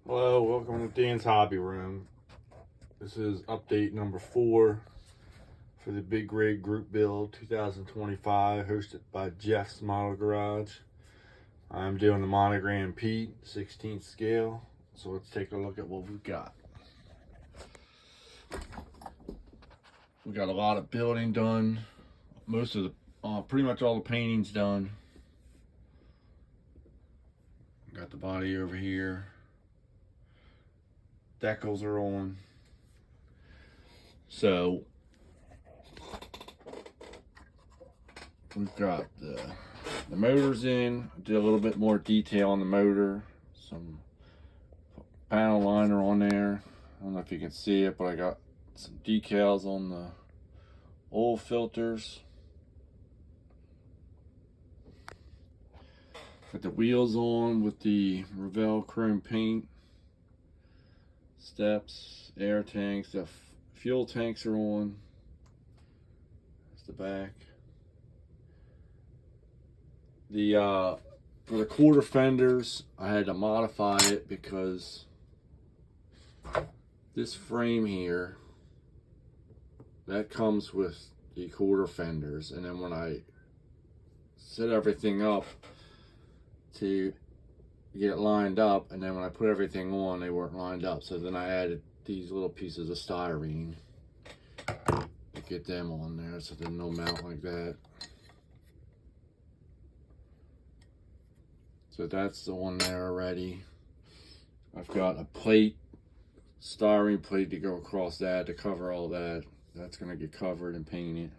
Hello, welcome to Dan's Hobby Room. This is update number 4 for the Big Rig Group Build 2025, hosted by Jeff's Model Garage. I'm doing the monogram Pete 16th scale, so let's take a look at what we've got. We got a lot of building done. Most of the, pretty much all the painting's done. Got the body over here. Decals are on. So we've got the motors in. Did a little bit more detail on the motor. Some panel liner on there. I don't know if you can see it, but I got some decals on the oil filters. Got the wheels on with the Revell chrome paint. Steps, air tanks, the fuel tanks are on. That's the back. The for the quarter fenders, I had to modify it because this frame here, that comes with the quarter fenders, and then when I set everything up to get it lined up, and then when I put everything on, they weren't lined up, so then I added these little pieces of styrene to get them on there so they don't mount like that. So that's the one there already. I've got a plate, styrene plate to go across that to cover all that. That's gonna get covered and painted.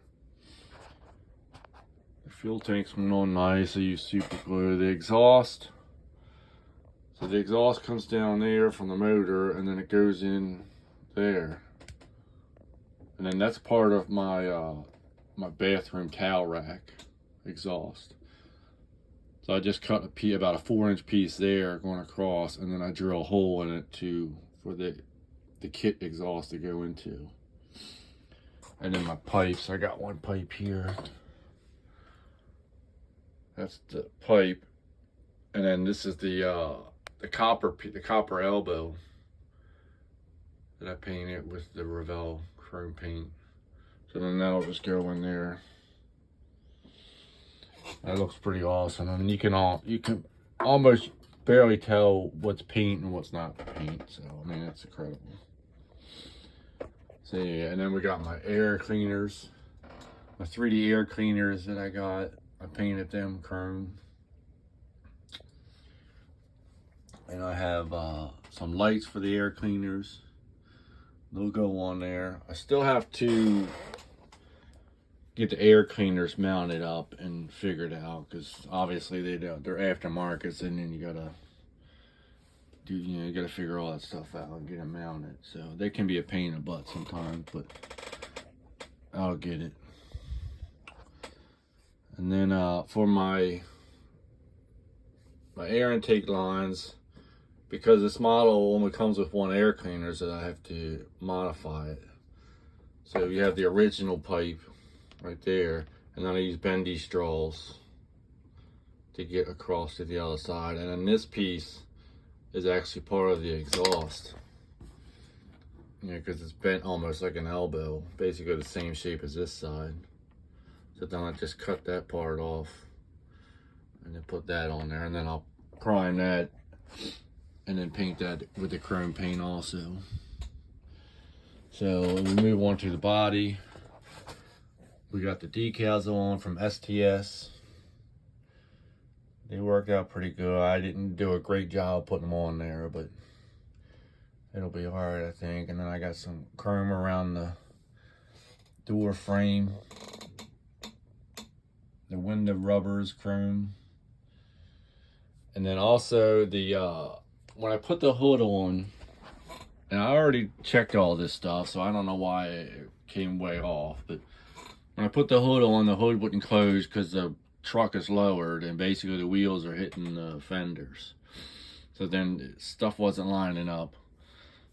The fuel tanks went on nice. I used super glue. The exhaust, so the exhaust comes down there from the motor, and then it goes in there, and then that's part of my my bathroom towel rack exhaust. So I just cut about a 4-inch piece there going across, and then I drill a hole in it for the kit exhaust to go into. And then my pipes, I got one pipe here. That's the pipe, and then this is the copper elbow that I painted with the Revell chrome paint. So then that'll just go in there. That looks pretty awesome. I mean, you can almost barely tell what's paint and what's not paint. So I mean, that's incredible. So yeah, and then we got my air cleaners, my 3D air cleaners that I got. I painted them chrome. And I have some lights for the air cleaners. They'll go on there. I still have to get the air cleaners mounted up and figured out, because obviously they're aftermarkets, and then you gotta figure all that stuff out and get them mounted. So they can be a pain in the butt sometimes, but I'll get it. And then for my air intake lines, because this model only comes with one air cleaner, so I have to modify it. So you have the original pipe right there, and then I use bendy straws to get across to the other side. And then this piece is actually part of the exhaust. Yeah, because it's bent almost like an elbow, basically the same shape as this side. So then I just cut that part off and then put that on there, and then I'll prime that and then paint that with the chrome paint also. So we move on to the body. We got the decals on from STS. They worked out pretty good. I didn't do a great job putting them on there, but it'll be alright, I think. And then I got some chrome around the door frame. The window rubbers chrome. And then also the when I put the hood on, and I already checked all this stuff, so I don't know why it came way off, but when I put the hood on, the hood wouldn't close because the truck is lowered and basically the wheels are hitting the fenders. So then stuff wasn't lining up.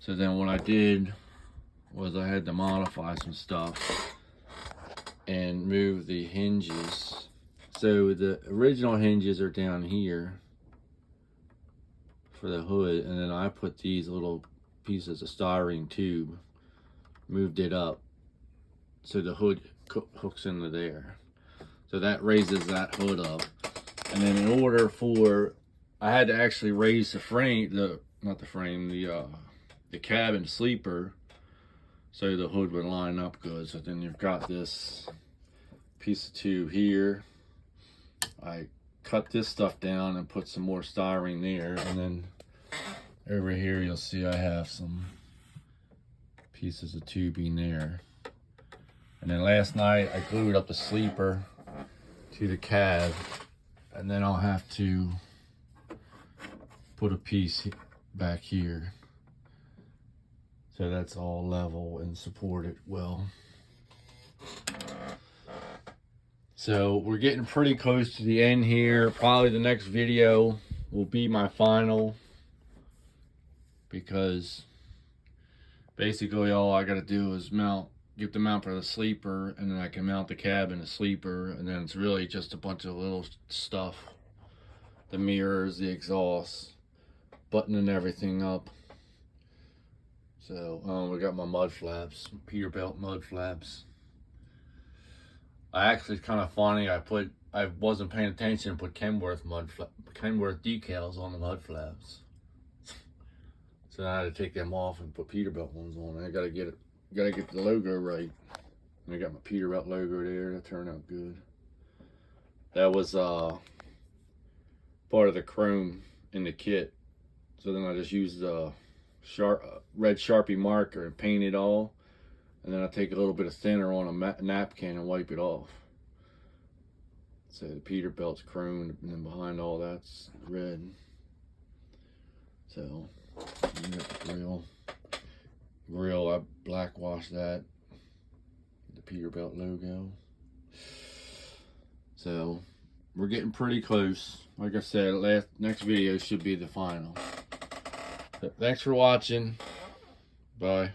So then what I did was I had to modify some stuff and move the hinges. So the original hinges are down here for the hood, and then I put these little pieces of styrene tube, moved it up so the hood hooks into there. So that raises that hood up. And then in order for, I had to actually raise the frame, the cabin sleeper, so the hood would line up good. So then you've got this piece of tube here. I cut this stuff down and put some more styrene there, and then over here you'll see I have some pieces of tubing there. And then last night I glued up the sleeper to the cab, and then I'll have to put a piece back here so that's all level and supported well. So we're getting pretty close to the end here. Probably the next video will be my final, because basically all I got to do is get the mount for the sleeper, and then I can mount the cab and the sleeper, and then it's really just a bunch of little stuff. The mirrors, the exhaust, buttoning everything up. So we got my mud flaps, Peterbilt mud flaps. I actually, kind of funny, I wasn't paying attention and put Kenworth decals on the mud flaps. So I had to take them off and put Peterbilt ones on. I gotta get the logo right. And I got my Peterbilt logo there. That turned out good. That was part of the chrome in the kit. So then I just used a red Sharpie marker and paint it all. And then I take a little bit of thinner on a napkin and wipe it off. So the Peterbilt's chrome, and then behind all that's red. So you got the grill, I black washed that, the Peterbilt logo. So we're getting pretty close. Like I said, next video should be the final. So thanks for watching. Bye.